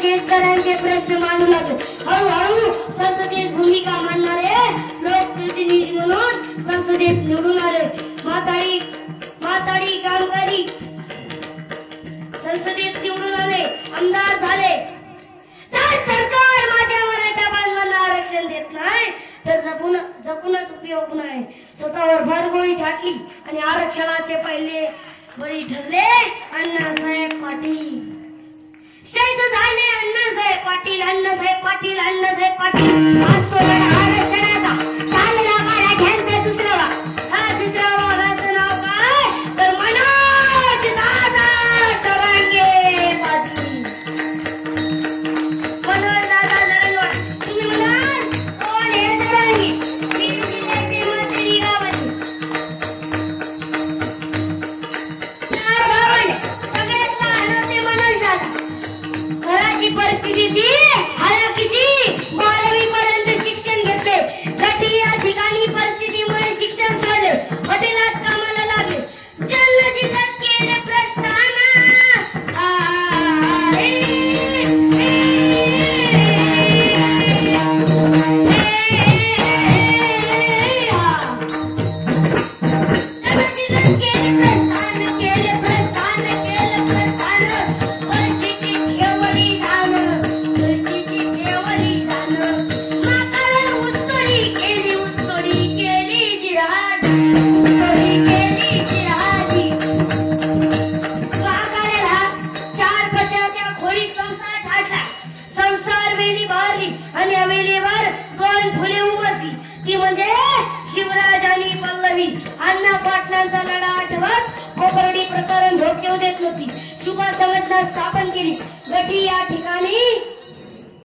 शेतकऱ्यांचे प्रश्न मांडू लागले. हळूहळू संसदेत भूमिका मांडणारे लोकप्रतिनिधी म्हणून संसदेत निवडून आले. माथाडी कामगारी संसदेत निवडून आले, आमदार झाले. तर सरकार माझ्या मराठा बांधवांना आरक्षण देत नाही तर जपूनच उपयोग नाही. स्वतःवर भरगोळी झाकली आणि आरक्षणाचे पहिले बळी ठरले अण्णासाहेब पाटील. शहीद झाले अण्णासाहेब पाटील, अण्णासाहेब पाटील, अण्णासाहेब पाटील. आज तो आरक्षणाचा चालला गाड्या घ्यायचा दुसरा हा दुसरा वाघाचं नाव काय तर मनोज दादा जरांगे पाटील. मनोज दादा जरांगे तुम्ही म्हणाल कोण हे जरांगे? बीड जिल्ह्याचे मंत्री गावाचे सगळ्यात लहान होते मनोज दादा. घराची परिस्थिती हालाकीची, 12वी पर्यंत शिक्षण घेतले. गटी या ठिकाणी परिस्थितीमुळे शिक्षण सोडले, हॉटेलात कामाला लागले. जालना जिल्ह्यात केले प्रस्थान. आणि हवेलीवर 2 फुले उमटली, ती म्हणजे शिवराज आणि पल्लवी. अण्णा पाटलांचा लढा आठवत कोपर्डी प्रकरण धोक्यात देत नव्हती. सुभाष संघटना स्थापन केली. गठी या ठिकाणी